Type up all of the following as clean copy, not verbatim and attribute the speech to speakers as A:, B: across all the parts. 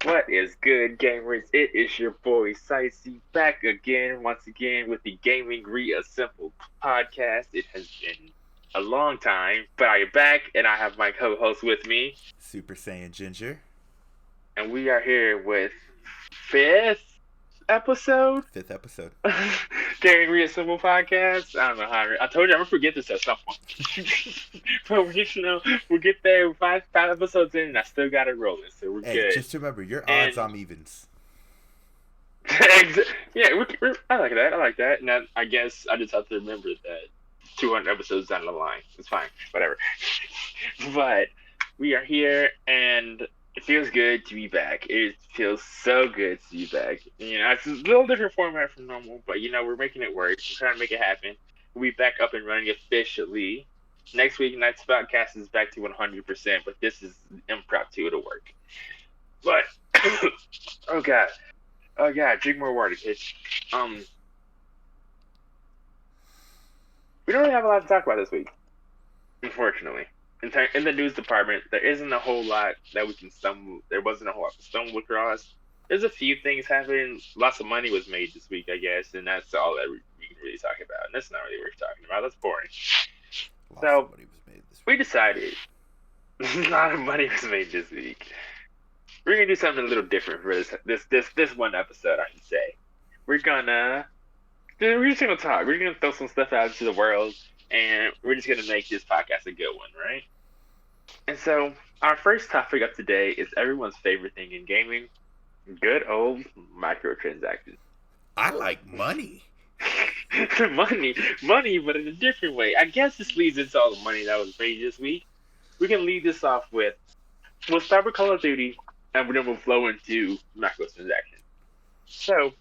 A: What is good, gamers? It is your boy ScitehtseA back once again with the Gaming Reassembled Podcast. It has been a long time, but I am back and I have my co-host with me,
B: Super Saiyan Ginger.
A: and we are here with fifth episode
B: Fifth episode.
A: Gaming Reassembled Podcast. I don't know how I told you I'm gonna forget this at some point, but we'll get there. Five episodes in, and I still got it rolling, so we're good.
B: Just remember, your odds on evens.
A: Yeah, I like that. I like that. And I guess I just have to remember that 200 episodes down the line. It's fine. Whatever. But we are here, and it feels good to be back. It feels so good to be back. It's a little different format from normal, but, we're making it work. We're trying to make it happen. We'll be back up and running officially. Next week, Night's Podcast is back to 100%, but this is impromptu. It'll work. But, oh, God. Oh yeah, drink more water, kids. We don't really have a lot to talk about this week, unfortunately. In the news department, there isn't a whole lot that we can stumble. There wasn't a whole lot to stumble across. There's a few things happening. Lots of money was made this week, I guess, and that's all that we can really talk about. And that's not really worth talking about. That's boring.
B: Lots of money was made this week.
A: We decided a lot of money was made this week. We're gonna do something a little different for this one episode, I should say. We're just gonna talk. We're gonna throw some stuff out into the world, and we're just gonna make this podcast a good one, right? And so, our first topic of today is everyone's favorite thing in gaming: good old microtransactions.
B: I like money.
A: money, but in a different way. I guess this leads into all the money that was made this week. We can lead this off with. We'll start with Call of Duty. And then we'll flow into microtransactions. So,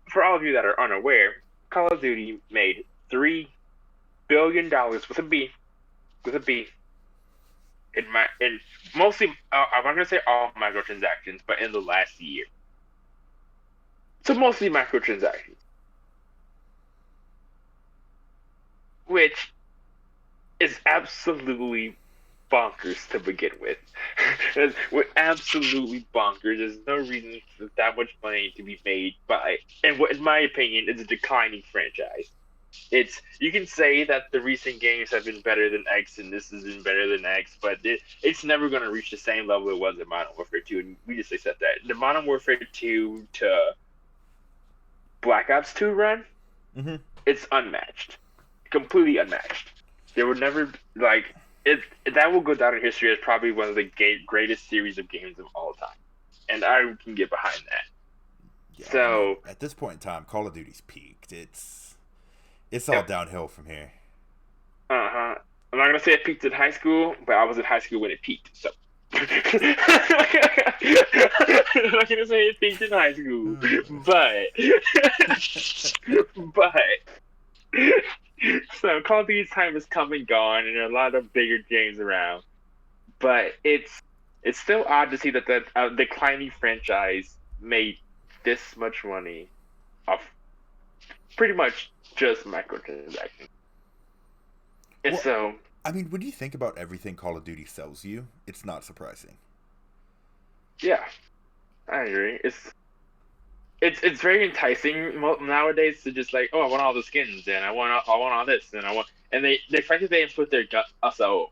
A: for all of you that are unaware, Call of Duty made $3 billion with a B, in mostly, I'm not gonna say all microtransactions, but in the last year. So mostly microtransactions, which is absolutely bonkers to begin with. We're absolutely bonkers. There's no reason for that much money to be made by, and what, in my opinion, is a declining franchise. You can say that the recent games have been better than X, and this has been better than X, but it's never going to reach the same level it was in Modern Warfare 2, and we just accept that. The Modern Warfare 2 to Black Ops 2 run, It's unmatched. Completely unmatched. There would never, that will go down in history as probably one of the greatest series of games of all time, and I can get behind that.
B: Yeah,
A: so
B: at this point in time, Call of Duty's peaked. It's all downhill from here.
A: I'm not gonna say it peaked in high school, but I was in high school when it peaked. So I'm not gonna say it peaked in high school, but. So Call of Duty's time has come and gone, and there are a lot of bigger games around. But it's still odd to see that the declining franchise made this much money off pretty much just microtransactions. And so,
B: I mean, when you think about everything Call of Duty sells you, it's not surprising.
A: Yeah, I agree. It's very enticing nowadays to just I want all the skins, and I want all this, and the fact that they put their gun. Also,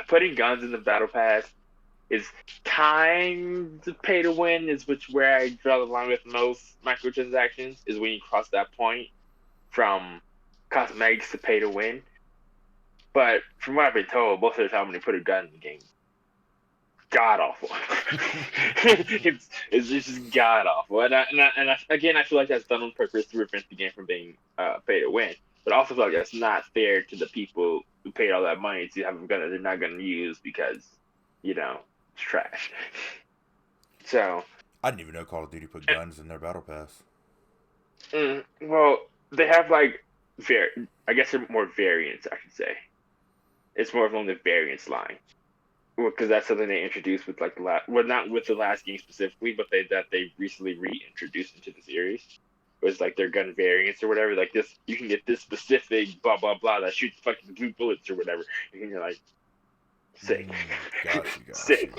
A: putting guns in the battle pass is kind of pay to win. Is where I draw the line with most microtransactions is when you cross that point from cosmetics to pay to win. But from what I've been told, most of the time when they put a gun in the game, god awful. it's just god awful, and I feel like that's done on purpose to prevent the game from being pay to win. But I also feel like that's not fair to the people who paid all that money to have a gun that they're not going to use because it's trash. So
B: I didn't even know Call of Duty put guns in their battle pass.
A: Well, they have I guess they're more variants. I should say it's more of on the variants line. Because that's something they introduced with not with the last game specifically, but they recently reintroduced into the series. It was their gun variants or whatever. This, you can get this specific blah blah blah that shoots fucking blue bullets or whatever. And you're like, Sick.
B: Got you.
A: Sick.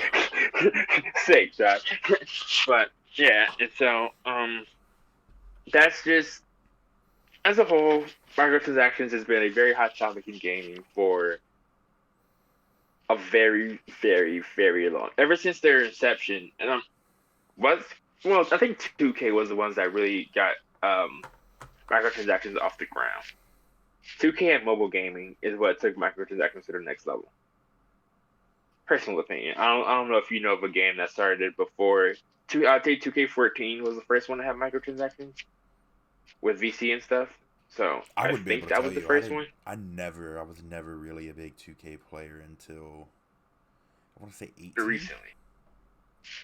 A: Sick, Josh. But yeah, and so that's just as a whole, microtransactions has been a very hot topic in gaming for a very, very, very long. Ever since their inception, and I think 2K was the ones that really got microtransactions off the ground. 2K and mobile gaming is what took microtransactions to the next level. Personal opinion. I don't know if you know of a game that started before. I'd say 2K14 was the first one to have microtransactions with VC and stuff. So
B: I would
A: think that was the first one.
B: I was never really a big 2K player until I want to say 18.
A: Recently.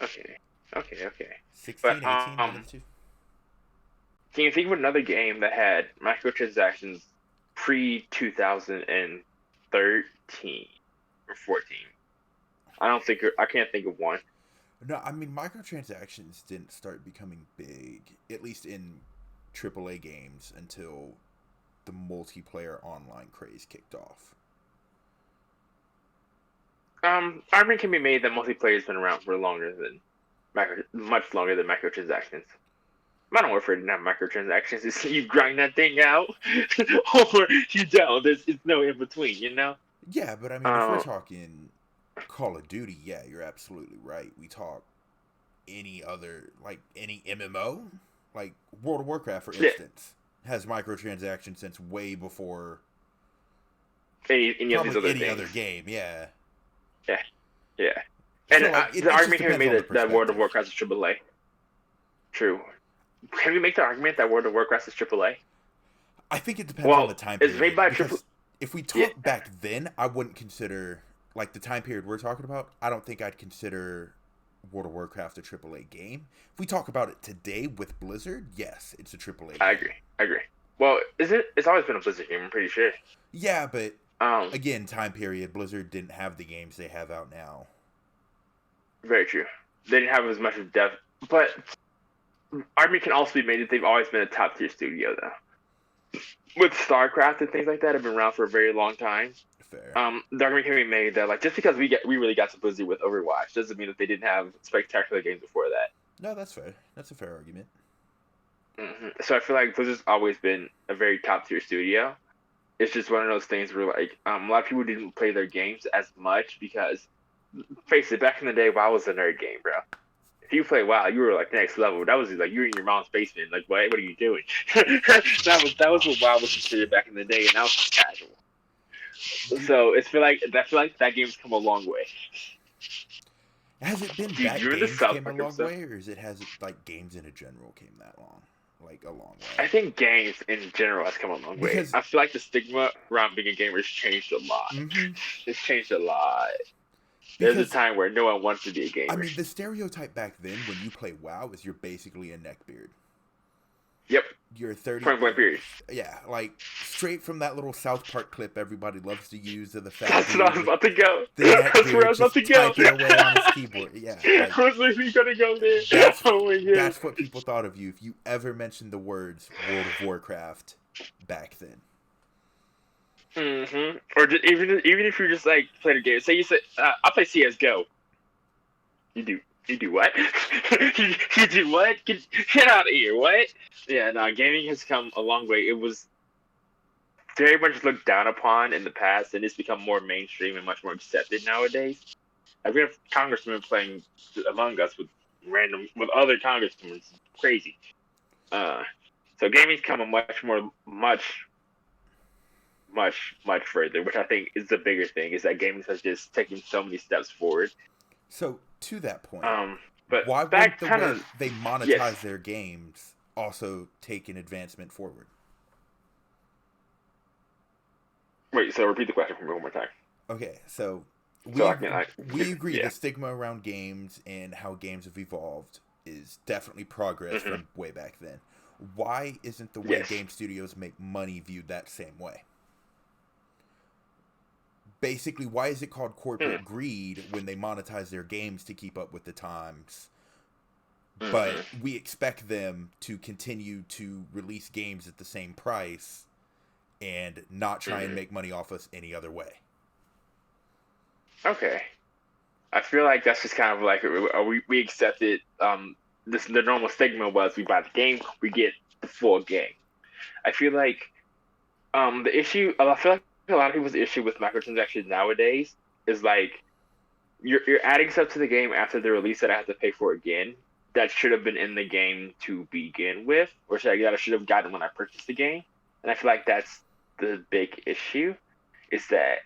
A: Okay.
B: 16,
A: But
B: 18, one of the two.
A: can you think of another game that had microtransactions pre 2013 or 14? I can't think of one.
B: No, I mean microtransactions didn't start becoming big, at least in AAA games, until the multiplayer online craze kicked off.
A: Argument can be made that multiplayer has been around for much longer than microtransactions. Modern Warfare didn't have microtransactions. It's you grind that thing out, or you don't. It's no in between, you know?
B: Yeah, but I mean, if we're talking Call of Duty, yeah, you're absolutely right. We talk any MMO, like World of Warcraft, for instance, has microtransactions since way before
A: any other
B: game, yeah.
A: Yeah. And
B: So,
A: the argument can be made
B: depends on the
A: that World of
B: perspective.
A: Warcraft is AAA. True. Can we make the argument that World of Warcraft is AAA?
B: I think it depends on the time period.
A: It's made by
B: because if we talk back then, I wouldn't consider, like the time period we're talking about, I don't think I'd consider World of Warcraft a AAA game. If we talk about it today with Blizzard, yes, it's a AAA game.
A: I agree. Well, it's always been a Blizzard game, I'm pretty sure.
B: Yeah, but again, time period, Blizzard didn't have the games they have out now.
A: Very true. They didn't have as much of depth, but argument can also be made that they've always been a top tier studio, though. With StarCraft and things like that, have been around for a very long time.
B: Fair.
A: The argument can be made that just because we really got so busy with Overwatch doesn't mean that they didn't have spectacular games before that.
B: No, that's fair. That's a fair argument.
A: Mm-hmm. So I feel like Blizzard's always been a very top tier studio. It's just one of those things where a lot of people didn't play their games as much because, face it, back in the day, WoW was a nerd game, bro. If you play WoW, you were next level. That was you were in your mom's basement. What are you doing? that was what WoW was considered back in the day, and now it's just casual. So I feel like that game's come a long way.
B: Has it been
A: Dude,
B: that
A: you're in the
B: games
A: South
B: came a
A: Park
B: long
A: episode?
B: way, or has it games in general came that long? A long way.
A: I think games in general has come a long way.
B: Because-
A: I feel like the stigma around being a gamer has changed a lot.
B: Mm-hmm.
A: It's changed a lot. There's a time where no one wants to be a gamer.
B: I mean, the stereotype back then when you play WoW is you're basically a neckbeard.
A: Yep.
B: You're 30.
A: Point blank period.
B: Yeah, straight from that little South Park clip everybody loves to use of the fact
A: That's what I was about to go.
B: the
A: That's where I was about to go.
B: typing away on his keyboard. Yeah.
A: I was literally gonna go there. Oh my god.
B: That's what people thought of you if you ever mentioned the words World of Warcraft back then.
A: Mm-hmm. Or just, even if you just play the game. Say you said, "I play CS:GO." You do what? you do what? Get out of here! What? Yeah, no. Gaming has come a long way. It was very much looked down upon in the past, and it's become more mainstream and much more accepted nowadays. We have congressmen playing Among Us with other congressmen. It's crazy. So gaming's come a much further, which I think is the bigger thing, is that gaming has just taken so many steps forward.
B: So to that point,
A: but
B: why
A: that
B: would the way they monetize their games also take an advancement forward?
A: Wait, so repeat the question for me one more time.
B: Okay, so we agree
A: yeah.
B: the stigma around games and how games have evolved is definitely progress from way back then. Why isn't the way game studios make money viewed that same way? Basically, why is it called corporate greed when they monetize their games to keep up with the times? But we expect them to continue to release games at the same price and not try and make money off us any other way.
A: Okay. I feel like that's just kind of like we accepted the normal stigma was we buy the game, we get the full game. I feel like the issue I feel like a lot of people's issue with microtransactions nowadays is like you're adding stuff to the game after the release that I have to pay for again that should have been in the game to begin with, or that I should have gotten when I purchased the game. And I feel like that's the big issue is that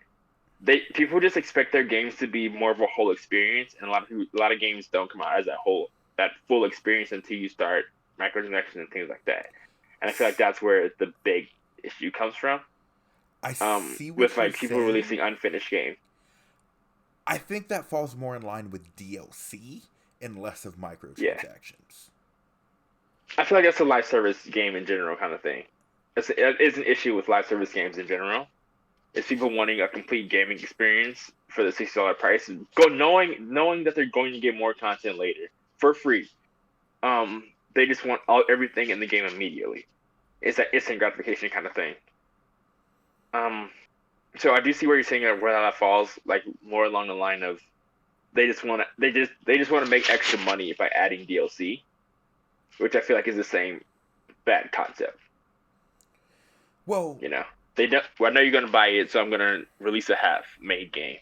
A: people just expect their games to be more of a whole experience, and a lot of games don't come out as that full experience until you start microtransactions and things like that. And I feel like that's where the big issue comes from.
B: I see what
A: With
B: you're
A: like people
B: saying.
A: releasing unfinished games.
B: I think that falls more in line with DLC and less of microtransactions.
A: Yeah. I feel like that's a live service game in general kind of thing. It's an issue with live service games in general. It's people wanting a complete gaming experience for the $60 price, knowing that they're going to get more content later for free. They just want everything in the game immediately. It's an instant gratification kind of thing. So I do see where you're saying where that falls, like more along the line of they just want to make extra money by adding DLC, which I feel like is the same bad concept.
B: Well,
A: they don't. Well, I know you're gonna buy it, so I'm gonna release a half-made game.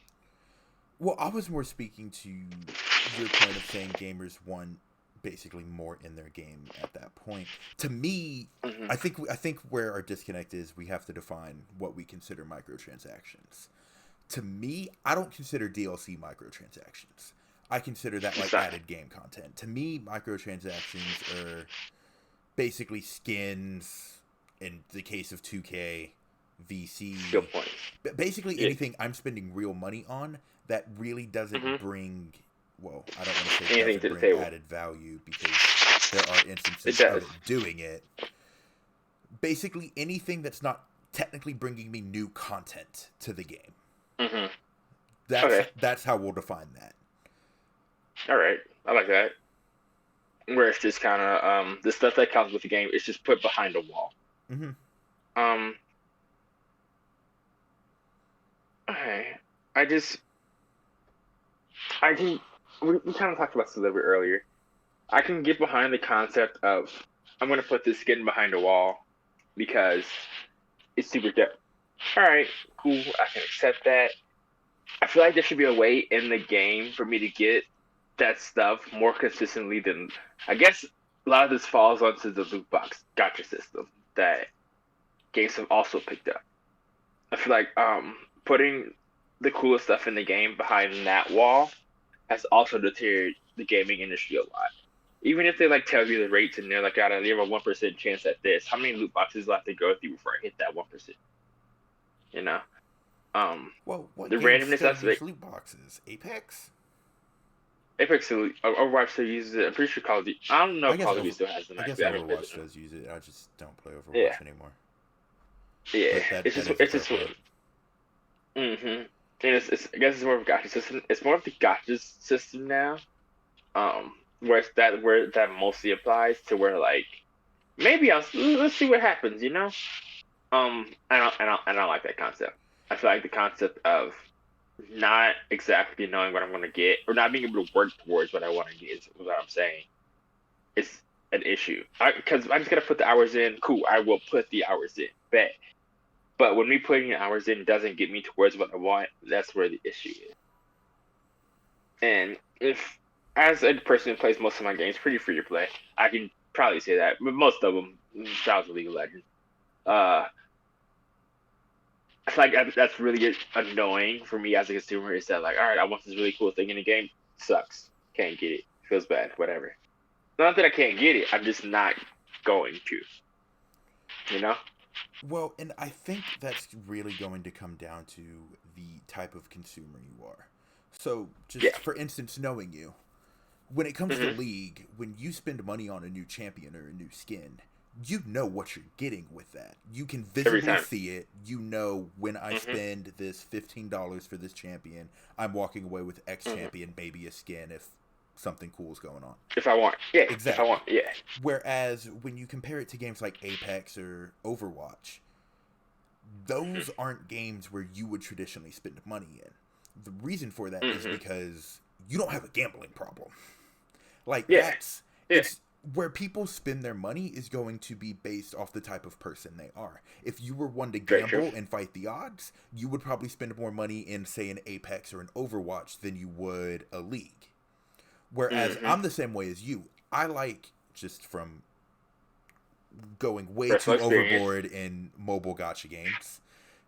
B: Well, I was more speaking to your point of saying gamers want basically more in their game at that point. To me, I think where our disconnect is, we have to define what we consider microtransactions. To me, I don't consider DLC microtransactions. I consider that like added game content. To me, microtransactions are basically skins. In the case of 2K, VC,
A: good point.
B: Basically anything I'm spending real money on that really doesn't bring. Well, I don't want to say
A: anything
B: doesn't bring added value because there are instances of it doing it. Basically, anything that's not technically bringing me new content to the game. That's how we'll define that.
A: All right, I like that. Where it's just kind of the stuff that comes with the game is just put behind a wall. Okay. We kind of talked about this a little bit earlier. I can get behind the concept of I'm going to put this skin behind a wall because it's super dope. All right, cool. I can accept that. I feel like there should be a way in the game for me to get that stuff more consistently than I guess a lot of this falls onto the loot box gotcha system that games have also picked up. I feel like putting the coolest stuff in the game behind that wall has also deterred the gaming industry a lot. Even if they like tell you the rates and they're like, "God, you have a 1% chance at this." How many loot boxes do I have to go through before I hit that 1%?
B: Well, what
A: the randomness of it.
B: Loot boxes? Apex.
A: Apex Overwatch still uses it. I'm pretty sure Call of Duty. I don't know if Call of Duty still has them.
B: I guess Overwatch does use it. I just don't play Overwatch anymore.
A: Yeah, it's just. And I guess it's more of a gotcha system. It's more of the gotcha system now. Where that mostly applies to where like maybe let's see what happens. I don't like that concept. I feel like the concept of not exactly knowing what I'm going to get or not being able to work towards what I want to get is what I'm saying. It's an issue because I just got to put the hours in. Cool, I will put the hours in. Bet. But when me putting the hours in doesn't get me towards what I want, that's where the issue is. And if, as a person who plays most of my games pretty free to play, I can probably say that. But most of them, Trials of League of Legends. I feel like that's really annoying for me as a consumer. Is that like, all right, I want this really cool thing in the game. Sucks. Can't get it. Feels bad. Whatever. Not that I can't get it. I'm just not going to.
B: Well, and I think that's really going to come down to the type of consumer you are. So, just for instance, knowing you, when it comes to League, when you spend money on a new champion or a new skin, you know what you're getting with that. You can visibly see it. You know when I spend this $15 for this champion, I'm walking away with X champion, maybe a skin if something cool is going on.
A: If I want. Yeah,
B: exactly.
A: If I want, yeah.
B: Whereas when you compare it to games like Apex or Overwatch, those aren't games where you would traditionally spend money in. The reason for that is because you don't have a gambling problem. Like,
A: Yeah.
B: it's where people spend their money is going to be based off the type of person they are. If you were one to gamble and fight the odds, you would probably spend more money in, say, an Apex or an Overwatch than you would a League. Whereas I'm the same way as you. I like, just from going way too overboard in mobile gacha games,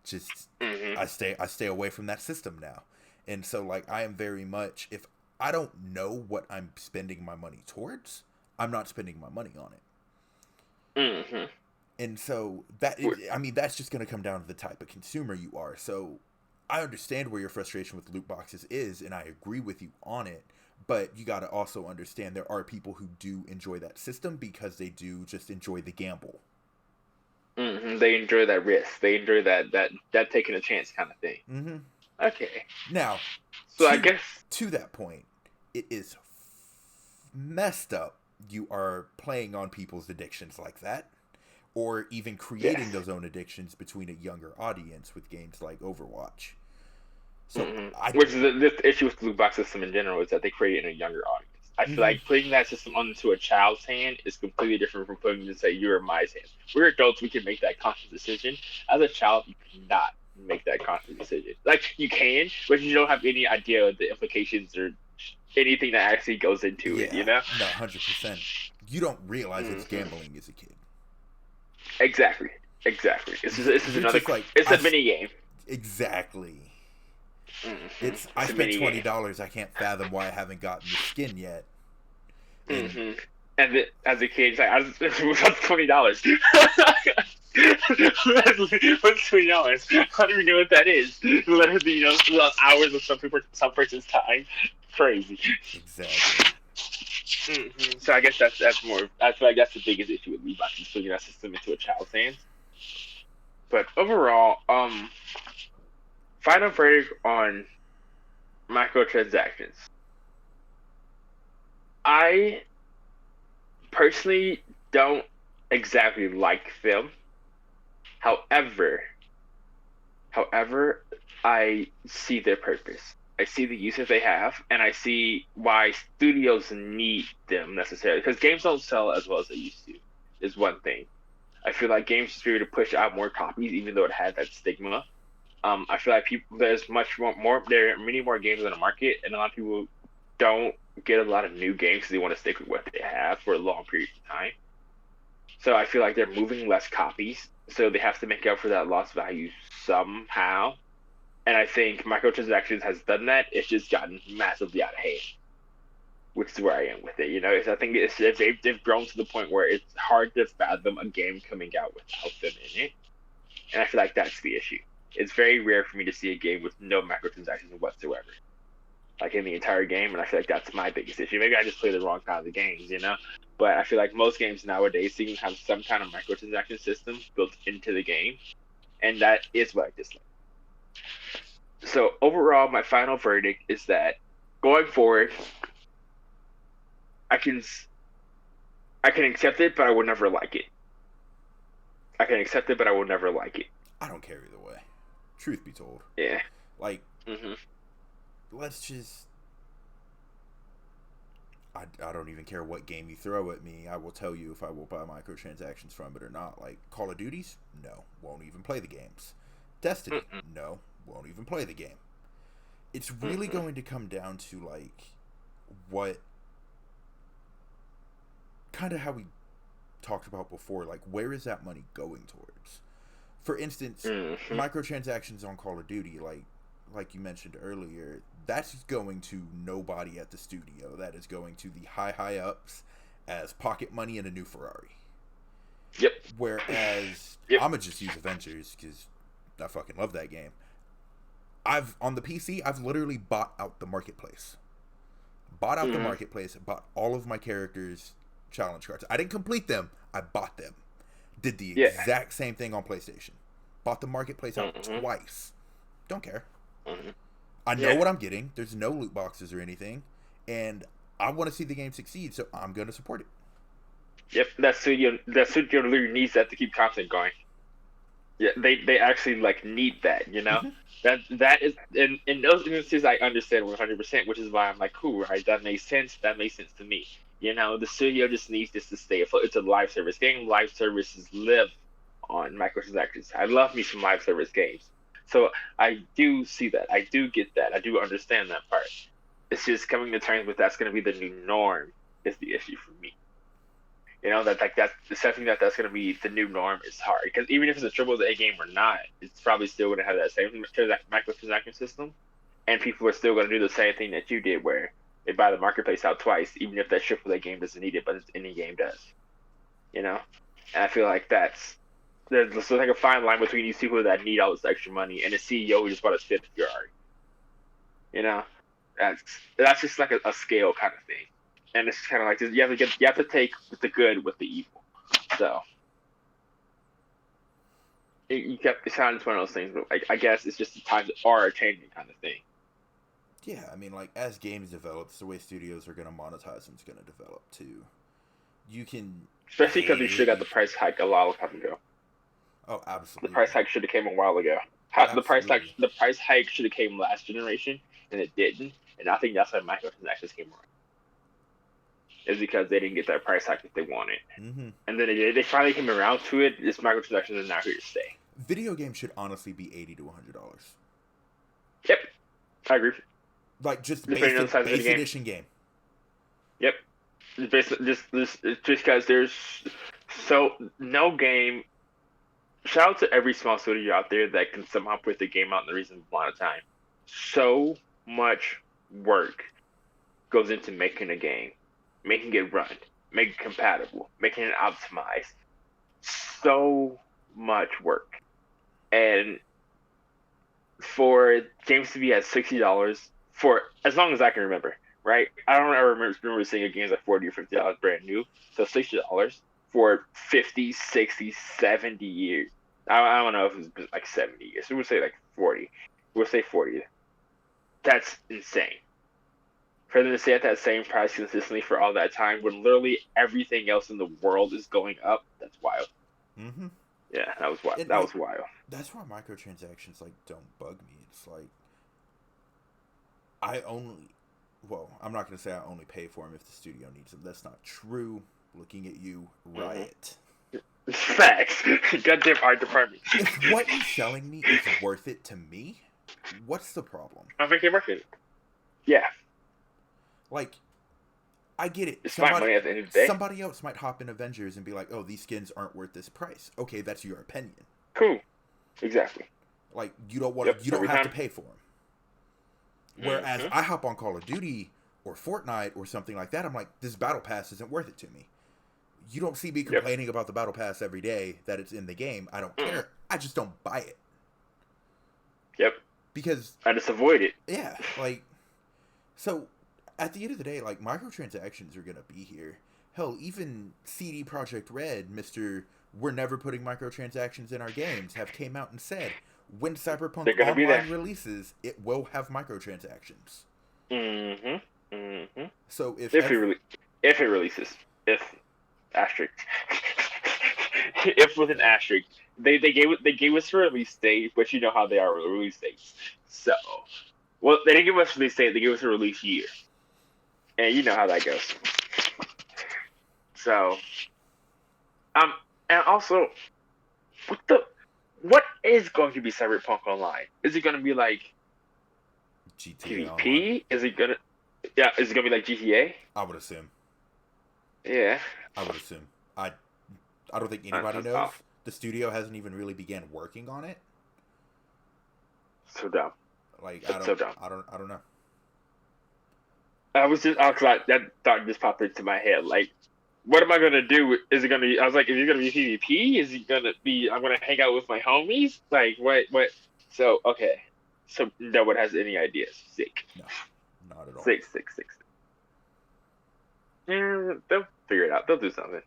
B: just I stay away from that system now. And so, like, I am very much, if I don't know what I'm spending my money towards, I'm not spending my money on it. And so that's just going to come down to the type of consumer you are. So I understand where your frustration with loot boxes is, and I agree with you on it. But you got to also understand there are people who do enjoy that system because they do just enjoy the gamble.
A: They enjoy that risk. They enjoy that taking a chance kind of thing. Okay.
B: Now,
A: so I guess
B: to that point, it is messed up. You are playing on people's addictions like that, or even creating those own addictions between a younger audience with games like Overwatch. So,
A: which is the issue with the loot box system in general, is that they create it in a younger audience. I feel like putting that system onto a child's hand is completely different from putting it to, say, your or my hand. We're adults, we can make that conscious decision. As a child, you cannot make that conscious decision. Like, you can, but you don't have any idea of the implications or anything that actually goes into it, you know?
B: No, 100%. You don't realize it's gambling as a kid.
A: Exactly. This is another, like, it's a mini game.
B: Exactly. I spent $20. I can't fathom why I haven't gotten the skin yet.
A: And as a kid, it's like, what's $20? What's $20? I don't even know what that is. Literally, hours of some person's time. Crazy.
B: Exactly.
A: So I guess that's more. I feel like that's the biggest issue with loot boxes, putting that system into a child's hands. But overall, final verdict on microtransactions. I personally don't exactly like them. However, I see their purpose. I see the uses they have, and I see why studios need them necessarily. Because games don't sell as well as they used to, is one thing. I feel like games should be able to push out more copies, even though it had that stigma. I feel like there's much more. There are many more games on the market, and a lot of people don't get a lot of new games because they want to stick with what they have for a long period of time. So I feel like they're moving less copies, so they have to make up for that lost value somehow. And I think Microtransactions has done that. It's just gotten massively out of hand, which is where I am with it. I think they've grown to the point where it's hard to fathom a game coming out without them in it. And I feel like that's the issue. It's very rare for me to see a game with no microtransactions whatsoever, like in the entire game. And I feel like that's my biggest issue. Maybe I just play the wrong kind of the games, But I feel like most games nowadays seem to have some kind of microtransaction system built into the game, and that is what I dislike. So overall, my final verdict is that going forward, I can accept it, but I will never like it. I can accept it, but I will never like it.
B: I don't care either way. Truth be told.
A: Yeah.
B: Like, let's just... I don't even care what game you throw at me. I will tell you if I will buy microtransactions from it or not. Like, Call of Duties? No. Won't even play the games. Destiny? No. Won't even play the game. It's really going to come down to, like, what... kind of how we talked about before. Like, where is that money going towards? For instance, microtransactions on Call of Duty, like you mentioned earlier, that's going to nobody at the studio. That is going to the high ups as pocket money and a new Ferrari.
A: Yep.
B: Whereas I'm gonna just use Avengers because I fucking love that game. On the PC, I've literally bought out the marketplace. Bought all of my characters' challenge cards. I didn't complete them. I bought them. Did the exact same thing on PlayStation. Bought the marketplace out twice. Don't care. I know what I'm getting. There's no loot boxes or anything. And I want to see the game succeed, so I'm going to support it.
A: Yep, that studio literally needs that to keep content going. Yeah, they actually like need that, you know.
B: Hmm.
A: That is in those instances I understand 100%, which is why I'm like, cool, right? That makes sense. That makes sense to me. You know, the studio just needs this to stay afloat. It's a live service game. Live services live on microtransactions. I love me some live service games, so I do see that. I do get that. I do understand that part. It's just coming to terms with that's going to be the new norm is the issue for me. You know that like that's accepting that that's going to be the new norm is hard because even if it's a triple A game or not, it's probably still going to have that same microtransaction system, and people are still going to do the same thing that you did, where they buy the marketplace out twice, even if that triple A game doesn't need it, but any game does. You know, and I feel like there's like a fine line between these people that need all this extra money and the CEO who just bought a fifth Ferrari. You know, that's that's just like a scale kind of thing, and it's kind of like you have to take the good with the evil. So it's kind of just one of those things. But like I guess it's just the times are changing kind of thing.
B: Yeah, I mean, like as games develop, the way studios are going to monetize them is going to develop too. You can
A: Especially because we should have got
B: pay.
A: the price hike a long time ago.
B: Oh,
A: The price
B: absolutely,
A: hike should have came a while ago.
B: absolutely.
A: The price hike should have came last generation, and it didn't. And I think that's why microtransactions came around. Is because they didn't get that price hike that they wanted,
B: Hmm.
A: and then they finally came around to it. This microtransactions are now here to stay.
B: Video games should honestly be $80 to $100.
A: Yep, I agree.
B: Like just
A: Depending on the size of the
B: base
A: game.
B: edition game.
A: Yep. Just because there's so no game. Shout out to every small studio out there that can somehow put the game out in a reasonable amount of time. So much work goes into making a game, making it run, making it compatible, making it optimized. So much work. And for games to be at $60 for as long as I can remember, right? I don't ever remember seeing a game like $40 or $50 brand new. So $60 for 50, 60, 70 years. I don't know if it's like 70 years. So we'll say like 40. We'll say 40. That's insane. For them to stay at that same price consistently for all that time when literally everything else in the world is going up, that's wild.
B: Hmm.
A: Yeah, that was wild.
B: And
A: That
B: like
A: was wild.
B: that's why microtransactions like don't bug me. It's like I only, well, I'm not gonna say I only pay for them if the studio needs them. That's not true. Looking at you,
A: Mm-hmm.
B: Riot.
A: Facts. Goddamn art department.
B: If what you're selling me is worth it to me, what's the problem?
A: I think they work it. Yeah,
B: Like, I get it.
A: it's my money at the end of the day.
B: Somebody else might hop in Avengers and be like, "Oh, these skins aren't worth this price." Okay, that's your opinion.
A: Cool. Exactly.
B: Like, you don't want
A: Yep.
B: to, you don't
A: Every
B: have to
A: time.
B: pay for them. Whereas
A: Mm-hmm.
B: I hop on Call of Duty or Fortnite or something like that, I'm like, this battle pass isn't worth it to me. You don't see me
A: Yep.
B: complaining about the battle pass every day that it's in the game. I don't
A: Mm.
B: care. I just don't buy it
A: Yep.
B: because
A: I just avoid it.
B: yeah, like so at the end of the day, like microtransactions are gonna be here. Hell, even CD Projekt Red, Mister, we're never putting microtransactions in our games, have came out and said when Cyberpunk
A: They're gonna be there.
B: Online releases, it will have microtransactions.
A: Mm-hmm. Mm-hmm.
B: So
A: If it releases, if asterisk, if with an
B: fair.
A: asterisk, they gave us a release date, but you know how they are with release dates. So, well, they didn't give us a release date. They gave us a release year, and you know how that goes. So, um, and also, what is going to be Cyberpunk Online? Is it going to be like
B: GTA Online,
A: PvP? Is it gonna Is it gonna be like GTA?
B: I would assume.
A: Yeah.
B: I would assume. I don't think anybody
A: That's
B: knows.
A: tough.
B: The studio hasn't even really began working on it.
A: So dumb.
B: Like
A: That's so dumb.
B: I don't know.
A: I was just that thought just popped into my head. Like, what am I gonna do? Is it gonna be? I was like, is it gonna be PvP? Is it gonna be? I'm gonna hang out with my homies. Like, what? What? So okay. So no one has any ideas. Sick.
B: No, not at all.
A: Sick. Yeah, they'll figure it out. They'll do something.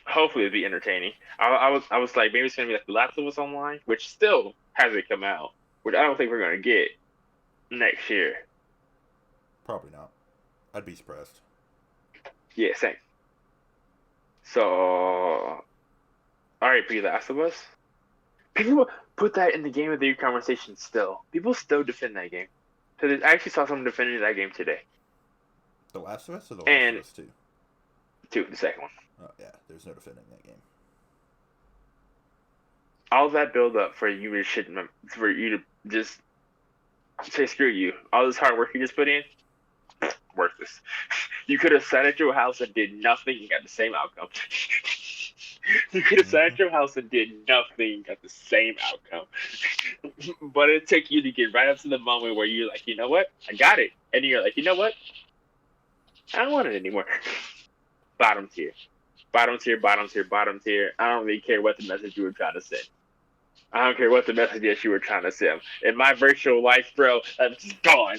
A: Hopefully, it'll be entertaining. I was like, maybe it's gonna be like The Last of Us Online, which still hasn't come out, which I don't think we're gonna get next year.
B: Probably not. I'd be surprised.
A: Yeah, same. So, R.I.P. Last of Us. People put that in the game of the year conversation still. People still defend that game. So I actually saw someone defending that game today.
B: The Last of Us or The Last of Us 2?
A: 2, the second one.
B: Oh, yeah. There's no defending that game.
A: All that build up for you to just say screw you. All this hard work you just put in, worthless. You could have sat at your house and did nothing and got the same outcome. You could have sat at your house and did nothing and got the same outcome. But it took you to get right up to the moment where you're like, you know what? I got it. And you're like, you know what? I don't want it anymore. Bottom tier. Bottom tier, bottom tier, bottom tier. I don't really care what the message you were trying to send. I don't care what the message is you were trying to send. In my virtual life, bro, I'm just gone.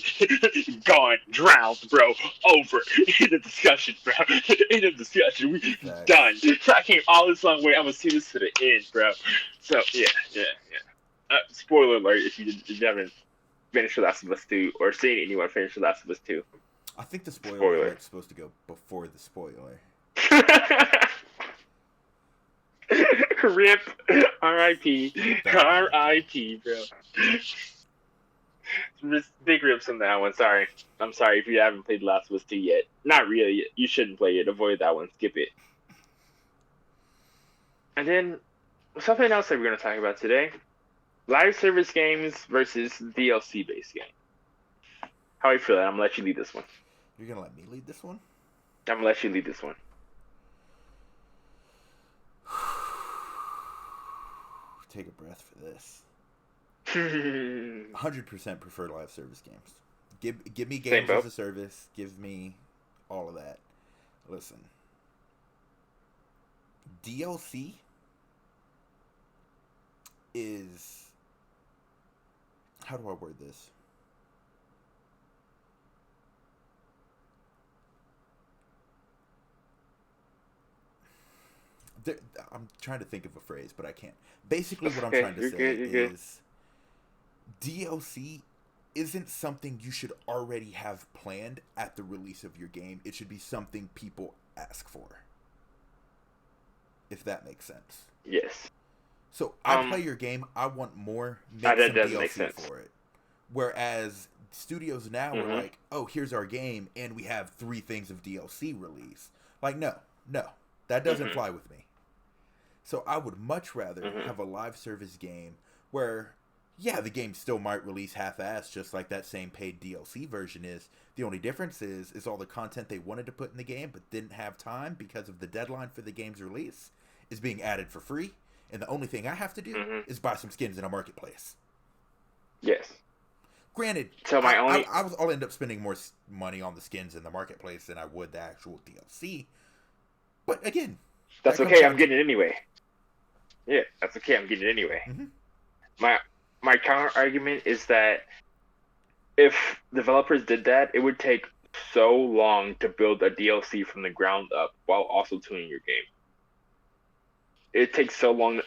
A: Gone. Drowned, bro. Over. End of discussion, bro. End of discussion. We done. I came all this long way. I'm going to see this to the end, bro. So, yeah. Spoiler alert if you haven't finished The Last of Us 2 or seen anyone finish The Last of Us 2.
B: I think the spoiler is supposed to go before the spoiler.
A: RIP. R.I.P. R.I.P. bro. Big rips on that one. Sorry. I'm sorry if you haven't played The Last of Us 2 yet. Not really. You shouldn't play it. Avoid that one. Skip it. And then something else that we're going to talk about today. Live service games versus DLC based games. How are you feeling? I'm going to let you lead this one.
B: You're going to let me lead this one?
A: I'm going to let you lead this one.
B: Take a breath for this. 100% prefer live service games. Give me games as a service. Give me all of that. Listen. DLC is... How do I word this? I'm trying to think of a phrase, but I can't. Basically, what I'm trying to say is DLC isn't something you should already have planned at the release of your game. It should be something people ask for. If that makes sense.
A: Yes.
B: So I play your game. I want more. Make some DLC for it. Whereas studios now are like, oh, here's our game, and we have 3 things of DLC release. Like, no, that doesn't fly with me. So I would much rather have a live service game where, yeah, the game still might release half-assed, just like that same paid DLC version is. The only difference is all the content they wanted to put in the game but didn't have time because of the deadline for the game's release is being added for free, and the only thing I have to do is buy some skins in a marketplace.
A: Yes.
B: Granted,
A: so
B: I'll end up spending more money on the skins in the marketplace than I would the actual DLC. But again,
A: that's okay. I'm getting it anyway. Yeah, that's okay. I'm getting it anyway. My counter argument is that if developers did that, it would take so long to build a DLC from the ground up while also tuning your game. It takes so long.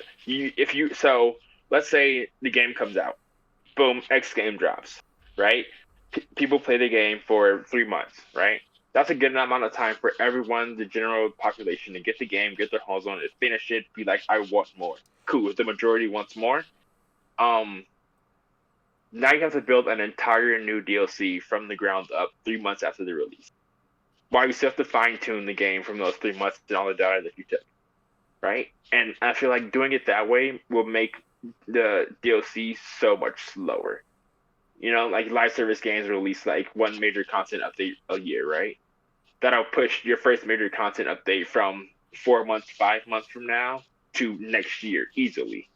A: So let's say the game comes out, boom, X game drops, right? People play the game for 3 months, right? That's a good amount of time for everyone, the general population, to get the game, get their hands on it, finish it, be like, I want more. Cool. If the majority wants more, now you have to build an entire new DLC from the ground up 3 months after the release. While you still have to fine tune the game from those 3 months and all the data that you took, right? And I feel like doing it that way will make the DLC so much slower. You know, like live service games release like one major content update a year, right? That'll push your first major content update from 4 months, 5 months from now to next year easily,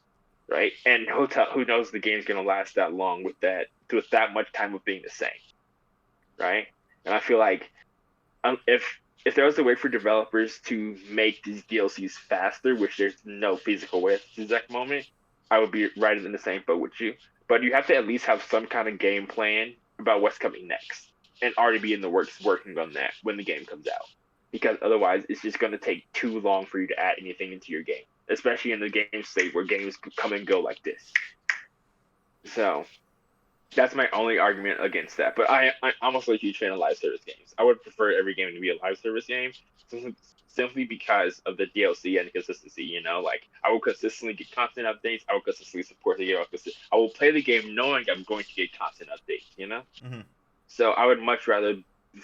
A: right? And who knows the game's gonna last that long with that much time of being the same, right? And I feel like if there was a way for developers to make these DLCs faster, which there's no physical way at this exact moment, I would be right in the same boat with you. But you have to at least have some kind of game plan about what's coming next and already be in the works working on that when the game comes out. Because otherwise, it's just going to take too long for you to add anything into your game, especially in the game state where games come and go like this. So, That's my only argument against that. But I'm also a huge fan of live service games. I would prefer every game to be a live service game, simply because of the DLC and consistency. Like I will consistently get content updates. I will consistently support the game. I will play the game knowing I'm going to get content updates.
B: Mm-hmm.
A: So I would much rather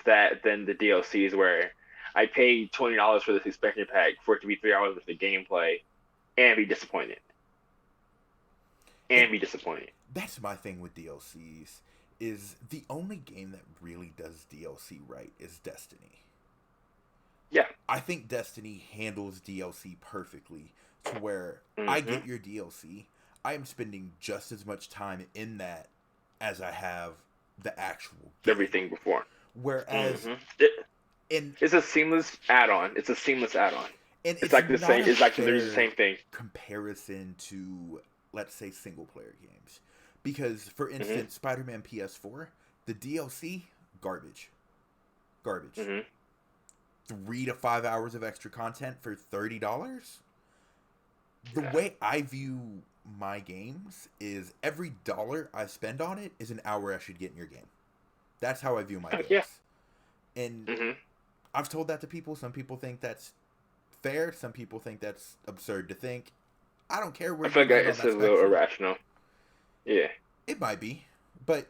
A: that than the DLCs where I pay $20 for this expansion pack for it to be 3 hours worth of gameplay and be disappointed.
B: That's my thing with DLCs, is the only game that really does DLC right is Destiny.
A: Yeah.
B: I think Destiny handles DLC perfectly to where I get your DLC, I am spending just as much time in that as I have the actual game.
A: Everything before.
B: Whereas
A: it's a seamless add-on. It's
B: And
A: it's like the same. It's like they're the same thing.
B: Comparison to, let's say, single player games, because for instance, SpiderMan PS4, the DLC garbage. 3 to 5 hours of extra content for $30. The way I view my games is every dollar I spend on it is an hour I should get in your game. That's how I view my games.
A: Yeah.
B: And I've told that to people. Some people think that's fair. Some people think that's absurd to think. I don't care where
A: I feel like it's a little irrational. Yeah.
B: It might be. But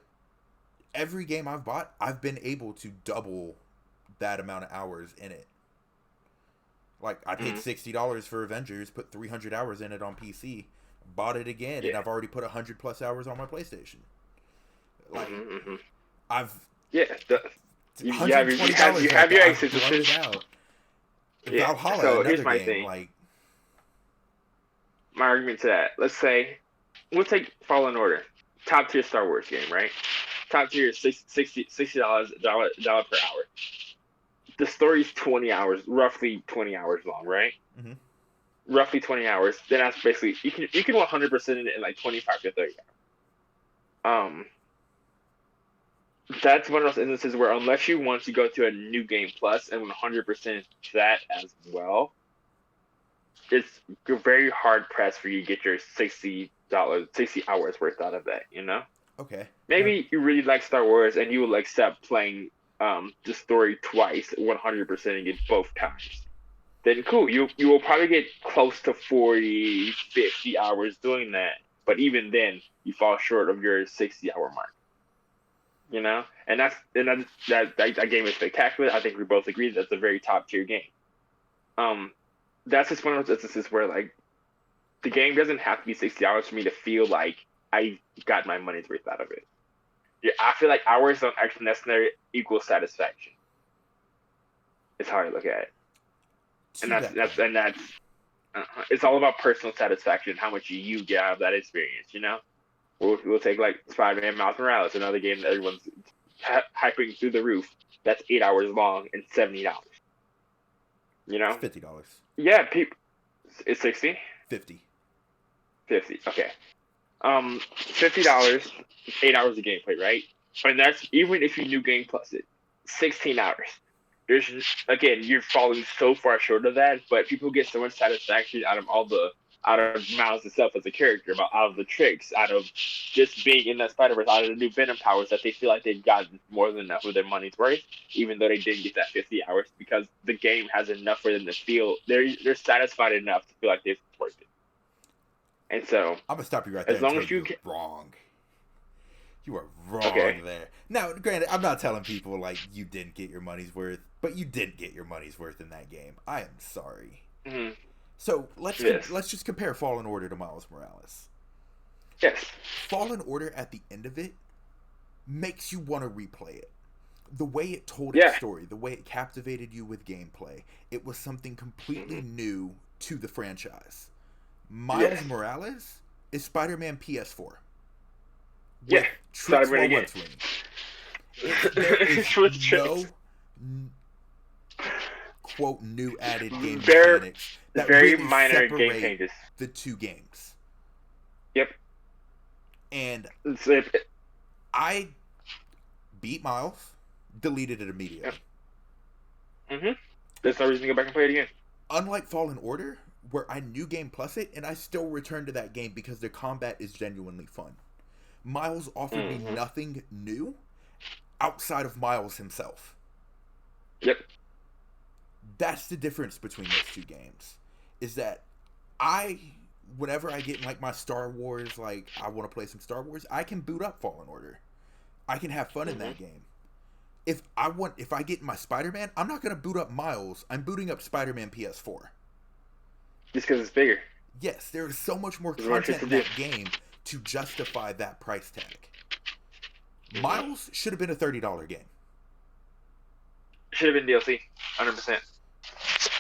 B: every game I've bought, I've been able to double that amount of hours in it. Like, I paid $60 for Avengers, put 300 hours in it on PC, bought it again, and I've already put 100 plus hours on my PlayStation. Like, I've...
A: Yeah. You have your exits.
B: Valhalla,
A: so here's my
B: game,
A: thing.
B: Like,
A: my argument to that. Let's say, we'll take Fallen Order. Top tier Star Wars game, right? Top tier is $60 per hour. The story's 20 hours, roughly 20 hours long, right? Roughly 20 hours. Then that's basically, you can 100% it in like 25 to 30 hours. That's one of those instances where unless you want to go to a new game plus and 100% that as well, it's very hard pressed for you to get your $60, 60 hours worth out of that,
B: Okay.
A: Maybe you really like Star Wars and you will accept playing the story twice, 100% and get both times. Then cool, you will probably get close to 40, 50 hours doing that. But even then, you fall short of your 60-hour mark. And that game is spectacular. I think we both agree that's a very top tier game. That's just one of those instances where like the game doesn't have to be 60 hours for me to feel like I got my money's worth out of it. Yeah, I feel like hours don't actually necessarily equal satisfaction. It's how I look at it, and that's it's all about personal satisfaction, how much you get out of that experience. We'll take like Spider-Man Miles Morales, another game that everyone's hyping through the roof. That's 8 hours long and $70.
B: $50.
A: Yeah, people. It's 60.
B: 50.
A: Okay. $50, 8 hours of gameplay, right? And that's even if you new game plus it, 16 hours. You're falling so far short of that, but people get so much satisfaction out of Miles himself as a character, out of the tricks, out of just being in that Spider-Verse, out of the new Venom powers, that they feel like they've gotten more than enough of their money's worth, even though they didn't get that 50 hours, because the game has enough for them to feel they're satisfied enough to feel like they've worth it. And so
B: I'm gonna stop you right there.
A: As long as you're
B: wrong. You are wrong there. Now, granted, I'm not telling people like you didn't get your money's worth, but you did get your money's worth in that game. I am sorry. So let's just compare Fallen Order to Miles Morales.
A: Yes.
B: Fallen Order at the end of it makes you want to replay it. The way it told its story, the way it captivated you with gameplay, it was something completely new to the franchise. Miles Morales is Spider-Man PS4.
A: Yeah,
B: Spider-Man again. There is no quote new added game mechanics that
A: very
B: really
A: minor game changes.
B: The two games.
A: Yep.
B: And I beat Miles, deleted it immediately.
A: There's no reason to go back and play it again.
B: Unlike Fallen Order, where I new game plus it, and I still return to that game because the combat is genuinely fun. Miles offered me nothing new outside of Miles himself.
A: Yep.
B: That's the difference between those two games. Is that whenever I get like my Star Wars, like I want to play some Star Wars, I can boot up Fallen Order. I can have fun in that game. If I get my Spider-Man, I'm not going to boot up Miles. I'm booting up Spider-Man PS4.
A: Just because it's bigger.
B: Yes, there is so much more content in that game to justify that price tag. Miles should have been a $30 game.
A: Should have been DLC, 100%.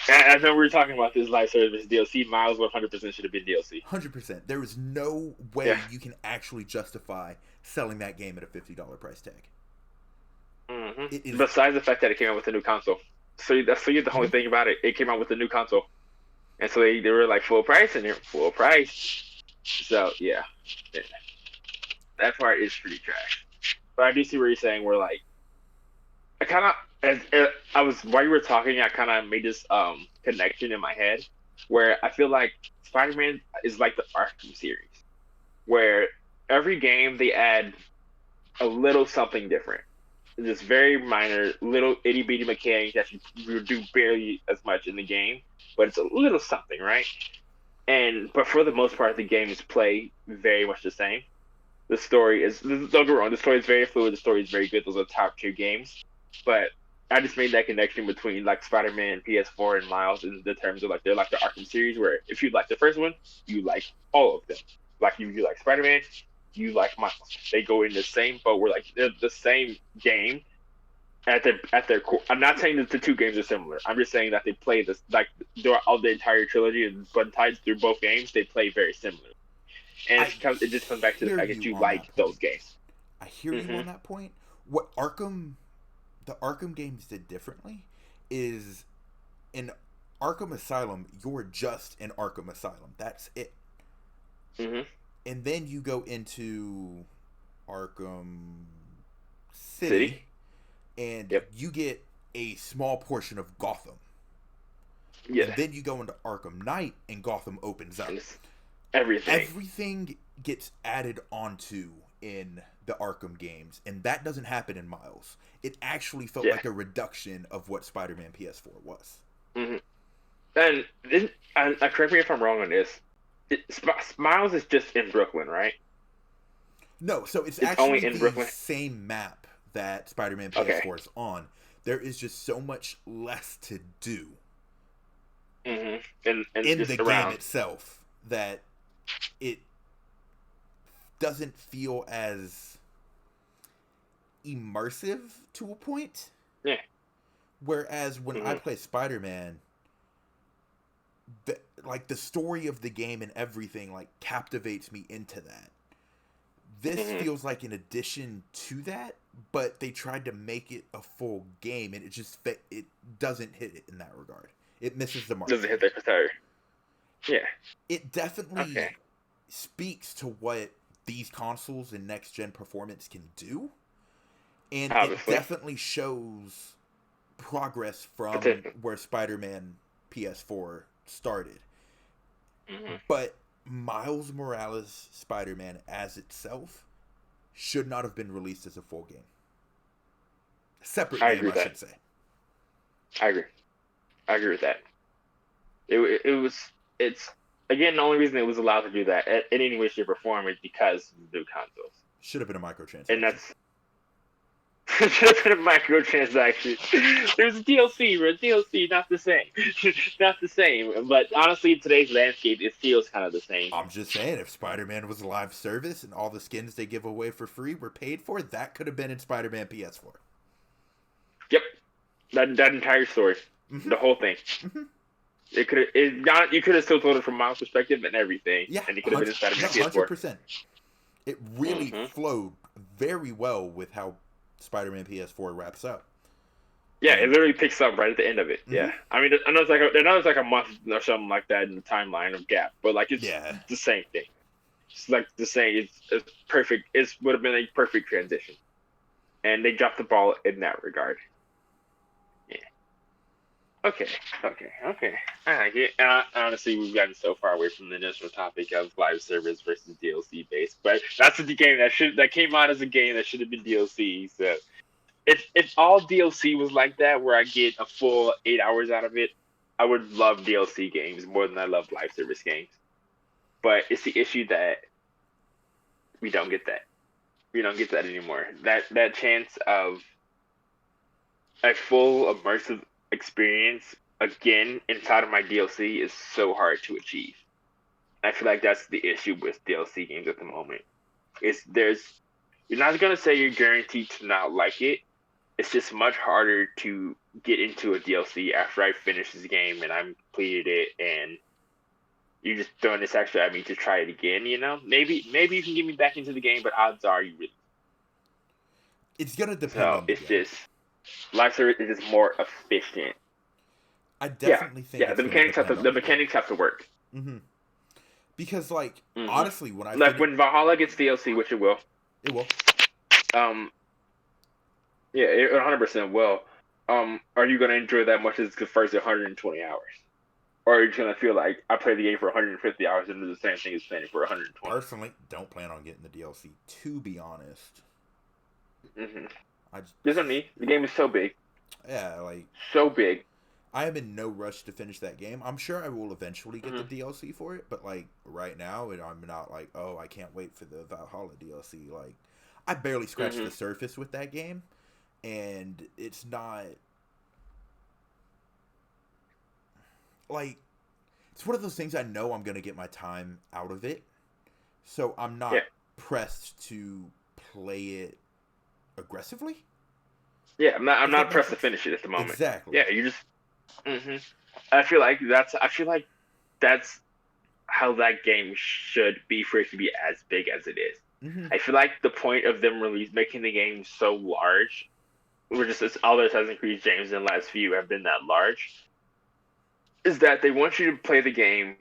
A: I know we were talking about this live service DLC. Miles 100% should have been DLC.
B: 100%. There is no way you can actually justify selling that game at a $50 price tag.
A: Besides the fact that it came out with a new console. So that's the only thing about it. It came out with a new console. And so they were like full price, and they're full price. So, yeah. That part is pretty trash. But I do see what you're saying, where like, while you were talking, I kind of made this connection in my head, where I feel like Spider-Man is like the Arkham series, where every game they add a little something different. Just very minor, little itty-bitty mechanics that you do barely as much in the game, but it's a little something, right? But for the most part, the games play very much the same. The story is, don't get me wrong, the story is very fluid, the story is very good, those are top tier games, but I just made that connection between like Spider-Man, PS4, and Miles in the terms of like they're like the Arkham series, where if you like the first one, you like all of them. Like you like Spider-Man, you like Miles. They go in the same boat. We're like they're the same game at their core. I'm not saying that the two games are similar. I'm just saying that they play this like throughout the entire trilogy, and but tied through both games, they play very similar. And it just comes back to the fact that you like those games.
B: I hear you on that point. What the Arkham games did differently is in Arkham Asylum, you're just in Arkham Asylum. That's it. And then you go into Arkham City. And you get a small portion of Gotham. Yeah. And then you go into Arkham Knight, and Gotham opens up. Everything gets added onto in the Arkham games, and that doesn't happen in Miles. It actually felt like a reduction of what Spider-Man PS4 was.
A: And correct me if I'm wrong on this. Miles is just in Brooklyn, right?
B: No, so it's actually only in Brooklyn. Same map that Spider-Man PS4 is on. There is just so much less to do
A: and
B: in the game itself that it doesn't feel as immersive to a point.
A: Yeah.
B: Whereas when I play Spider-Man, the story of the game and everything like captivates me into that. This feels like an addition to that, but they tried to make it a full game, and it doesn't hit it in that regard. It misses the mark.
A: Doesn't hit that criteria. Yeah.
B: It definitely speaks to what these consoles and next gen performance can do, and it definitely shows progress from where Spider-Man PS4 started. But Miles Morales Spider-Man as itself should not have been released as a full game. Separate game, I should say.
A: I agree with that. It's again, the only reason it was allowed to do that in any way, shape, or form is because of the new consoles.
B: Should have been a microtransaction.
A: And that's should have been a microtransaction. There's a DLC, but DLC not the same. Not the same. But honestly, today's landscape, it feels kind of the same.
B: I'm just saying, if Spider-Man was a live service and all the skins they give away for free were paid for, that could have been in Spider-Man PS4.
A: Yep. That entire story. The whole thing. You could have still told it from Miles' perspective and everything.
B: Yeah,
A: and it could have been in Spider-Man PS4.
B: 100%. It really flowed very well with how Spider-Man PS4 wraps up.
A: Yeah, it literally picks up right at the end of it. Yeah, I mean, I know it's like a month or something like that in the timeline of gap, but like it's the same thing. It's like the same. It's perfect. It would have been a perfect transition, and they dropped the ball in that regard. Yeah. Okay, okay. I like it. Honestly, we've gotten so far away from the initial topic of live service versus DLC based, but that's the game that came out as a game that should have been DLC. So if all DLC was like that, where I get a full 8 hours out of it, I would love DLC games more than I love live service games. But it's the issue that we don't get that. We don't get that anymore. That chance of a full immersive experience again inside of my DLC is so hard to achieve. I feel like that's the issue with DLC games at the moment. You're not gonna say you're guaranteed to not like it. It's just much harder to get into a DLC after I finish this game and I'm completed it, and you're just throwing this extra at me to try it again. Maybe you can get me back into the game, but odds are you really.
B: It's gonna depend on the
A: it's
B: game.
A: just live service is just more efficient.
B: I definitely think
A: the mechanics have to work.
B: Mm-hmm. Because honestly, when
A: when Valhalla gets DLC, which it will.
B: It will.
A: Yeah, it 100% will. Are you gonna enjoy that much as the first 120 hours? Or are you gonna feel like I played the game for 150 hours and do the same thing as playing for 120?
B: Personally, don't plan on getting the DLC, to be honest.
A: Mm-hmm. Just on me. The game is so big.
B: Yeah,
A: so big.
B: I am in no rush to finish that game. I'm sure I will eventually get the DLC for it, but right now, I'm not oh, I can't wait for the Valhalla DLC. I barely scratched the surface with that game, and it's not it's one of those things I know I'm gonna get my time out of it, so I'm not pressed to play it aggressively.
A: Yeah, I'm not pressed to finish it at the moment.
B: Exactly.
A: Yeah, you just. I feel like that's how that game should be for it to be as big as it is. I feel like the point of them making the game so large, which is all the Assassin's Creed games in the last few have been that large, is that they want you to play the game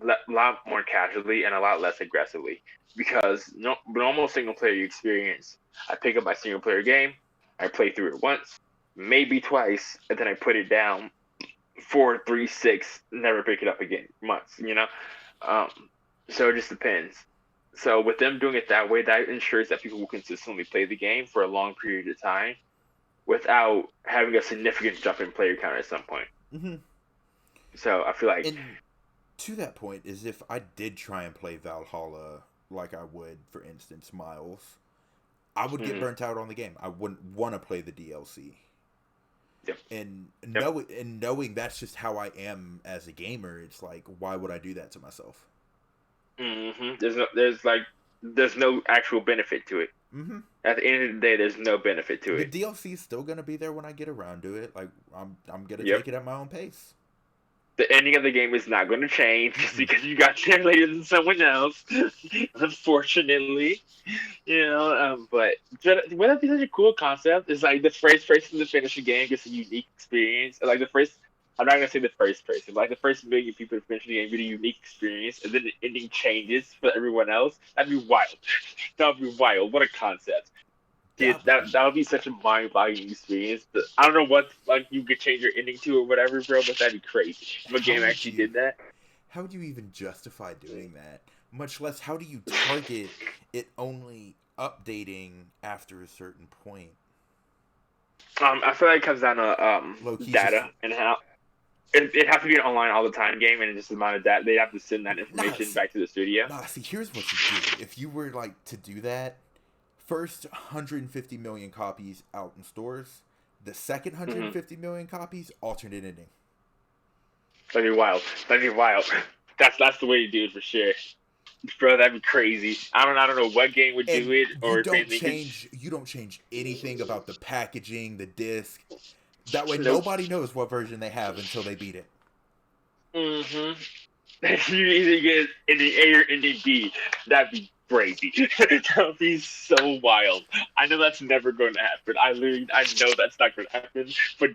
A: a lot more casually and a lot less aggressively. Because normal single player experience, I pick up my single player game, I play through it once, maybe twice, and then I put it down 4, 3, 6, never pick it up again. Months, so it just depends. So with them doing it that way, that ensures that people will consistently play the game for a long period of time without having a significant jump in player count at some point. So I feel like...
B: And to that point is if I did try and play Valhalla like I would, for instance, Miles, I would get burnt out on the game. I wouldn't want to play the DLC.
A: Yep.
B: And knowing that's just how I am as a gamer, it's why would I do that to myself?
A: There's no actual benefit to it. At the end of the day, there's no benefit to it.
B: The DLC is still gonna be there when I get around to it. I'm gonna take it at my own pace.
A: The ending of the game is not going to change just because you got there later than someone else, unfortunately. But wouldn't that be such a cool concept? It's the first person to finish the game gets a unique experience. I'm not going to say the first person, but the first million people to finish the game get a unique experience, and then the ending changes for everyone else. That'd be wild. That'd be wild. What a concept. Dude, that would be such a mind-boggling experience. I don't know what you could change your ending to or whatever, bro, but that'd be crazy. If a game actually did that.
B: How would you even justify doing that? Much less, how do you target it only updating after a certain point?
A: I feel like it comes down to data and how it has to be an online all the time game, and just the amount of data they have to send that information back to the studio.
B: See, here's what you do. If you were to do that. First 150 million copies out in stores. The second 150 million copies, alternate ending.
A: That'd be wild. That's the way to do it for sure. Bro, that'd be crazy. I don't know what game would do it or
B: you don't change anything about the packaging, the disc. That way nobody knows what version they have until they beat it.
A: You either get ending A or ending B. That'd be crazy. That would be so wild. I know that's never going to happen. I know that's not going to happen. But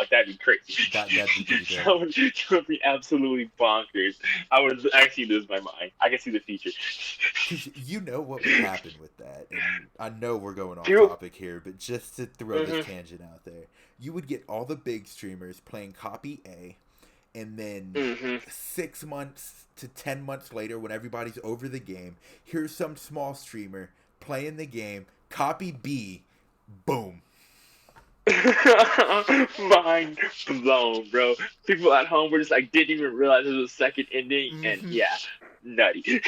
A: that'd be crazy.
B: That'd be pretty
A: That
B: dope.
A: would be absolutely bonkers. I would actually lose my mind. I can see the future.
B: Because you know what would happen with that, and I know we're going off
A: Dude.
B: topic here, but just to throw this tangent out there, you would get all the big streamers playing copy A, and then 6 months to 10 months later, when everybody's over the game, here's some small streamer playing the game, copy B, boom.
A: Mind blown, bro. People at home were just like, didn't even realize it was a second ending, and yeah, nutty.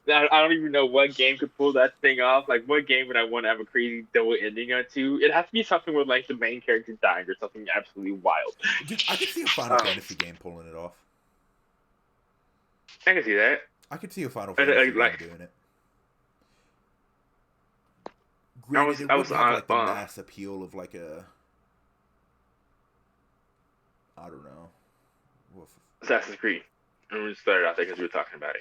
A: I don't even know what game could pull that thing off. Like, what game would I want to have a crazy double ending onto? It has to be something with, like, the main character dying or something absolutely wild.
B: Dude, I could see a Final Fantasy game pulling it off.
A: I can see that.
B: I could see a Final Fantasy game doing it. Granted, it wouldn't have, like, the mass appeal of, like, a... I don't know.
A: Assassin's Creed. I'm going to start it out there because we were talking about it.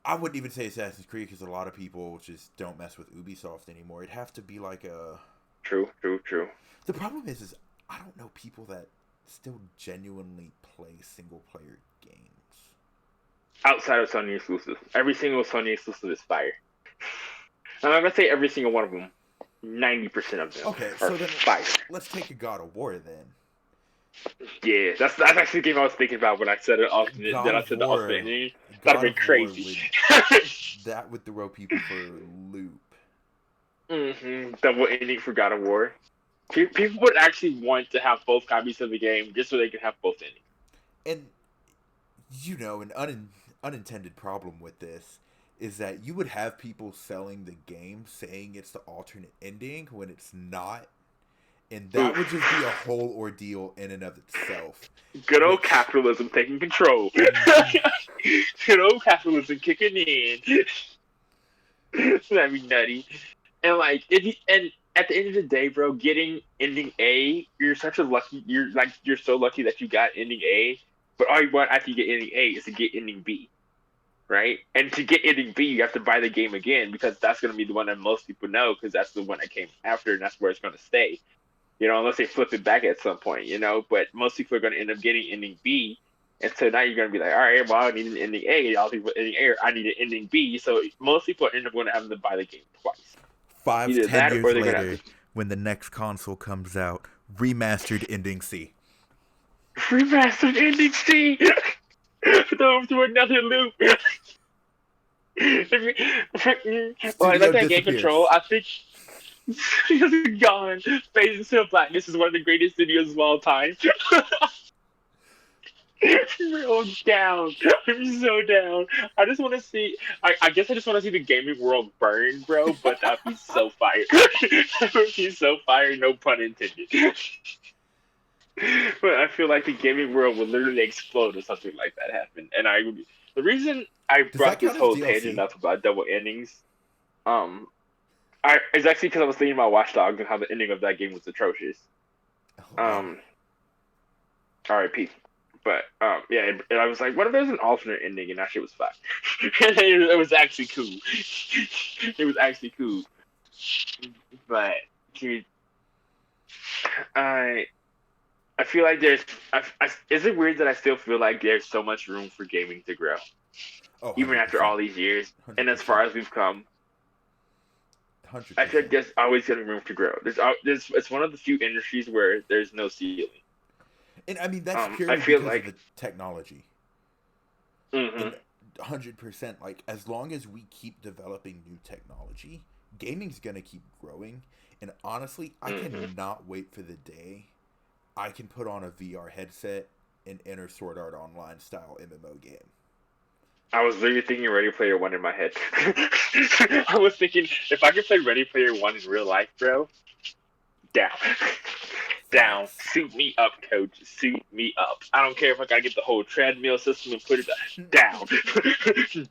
B: I wouldn't even say Assassin's Creed because a lot of people just don't mess with Ubisoft anymore. It'd have to be like a...
A: True.
B: The problem is I don't know people that still genuinely play single-player games.
A: Outside of Sony exclusives. Every single Sony exclusive is fire. And I'm going to say every single one of them. 90% of them are fire.
B: Let's take a God of War then.
A: Yeah, that's actually the game I was thinking about when I said it off. Then I said the ultimate ending. That'd be crazy.
B: That would throw people for a loop.
A: Double ending for God of War. People would actually want to have both copies of the game just so they could have both endings.
B: And, you know, an unintended problem with this is that you would have people selling the game saying it's the alternate ending when it's not. And that would just be a whole ordeal in and of itself.
A: Good old capitalism taking control. Good old capitalism kicking in. That'd be nutty. And like, and at the end of the day, bro, getting ending A, you're so lucky that you got ending A. But all you want after you get ending A is to get ending B, right? And to get ending B, you have to buy the game again because that's going to be the one that most people know because that's the one that came after and that's where it's going to stay. You know, unless they flip it back at some point, you know. But most people are going to end up getting ending B. And so now you're going to be like, all right, well, I need an ending A. All people ending A, I need an ending B. So most people end up going to have to buy the game twice.
B: 5-10 years later, when the next console comes out, remastered ending C.
A: Remastered ending C! Throw him to another loop. Well, I like that game control. I think... He's gone. Phase into blackness is one of the greatest videos of all time. Real down. I'm so down. I just want to see. I guess I just want to see the gaming world burn, bro. But that'd be so fire. That would be so fire. No pun intended. But I feel like the gaming world would literally explode if something like that happened. And the reason I brought this whole tangent up about double endings, it's actually because I was thinking about Watch Dogs and how the ending of that game was atrocious. R.I.P. But yeah, and I was like, what if there's an alternate ending? And that shit was fine. It was actually cool. It was actually cool. But dude, I feel like there's. Is it weird that I still feel like there's so much room for gaming to grow, even after all these years, 100%. And as far as we've come?
B: 100%.
A: I feel like there's always going to be room to grow. It's one of the few industries where there's no ceiling.
B: And I mean, that's purely because of the technology. 100%. Like, as long as we keep developing new technology, gaming's going to keep growing. And honestly, I cannot wait for the day I can put on a VR headset and enter Sword Art Online style MMO game.
A: I was literally thinking Ready Player One in my head. I was thinking, if I could play Ready Player One in real life, bro, down. Down. Suit me up, coach. Suit me up. I don't care if I gotta get the whole treadmill system and put it down.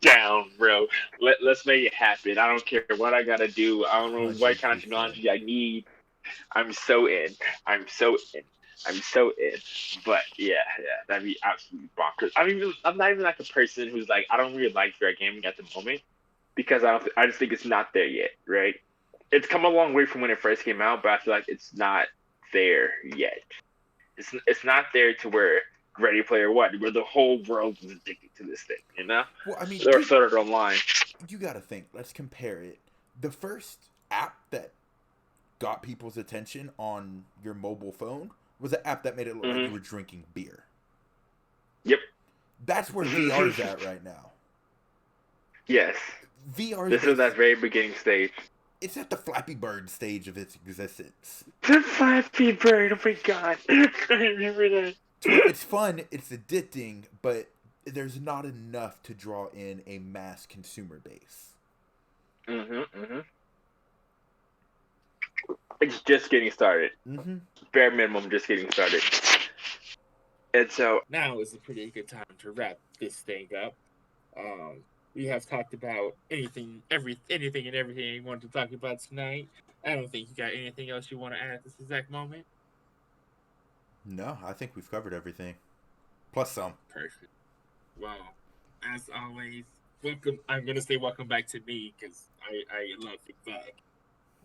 A: Down, bro. Let's make it happen. I don't care what I gotta do. I don't know what kind of technology I need. I'm so in. But yeah, that'd be absolutely bonkers. I'm not even like a person who's like, I don't really like VR gaming at the moment. because I just think it's not there yet, right? It's come a long way from when it first came out, but I feel like it's not there yet. It's not there to where Ready Player One, where the whole world is addicted to this thing, you know?
B: Well, I mean,
A: Or started online.
B: You got to think. Let's compare it. The first app that got people's attention on your mobile phone was an app that made it look like you were drinking beer.
A: Yep.
B: That's where VR is at right now.
A: Yes.
B: VR.
A: This is that very beginning stage.
B: It's at the Flappy Bird stage of its existence.
A: The Flappy Bird, oh my god. I remember that.
B: It's fun, it's addicting, but there's not enough to draw in a mass consumer base.
A: It's just getting started. Bare minimum, just getting started. And so
C: now is a pretty good time to wrap this thing up. We have talked about anything and everything you wanted to talk about tonight. I don't think you got anything else you want to add at this exact moment.
B: No, I think we've covered everything. Plus some.
C: Perfect. Well, as always, welcome. I'm going to say welcome back to me because I love you back.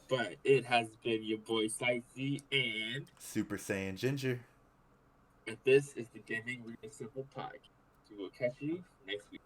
C: But it has been your boy ScitehtseA and
B: Super Saiyan Ginger.
C: And this is the Gaming Reassembled Podcast. We will catch you next week.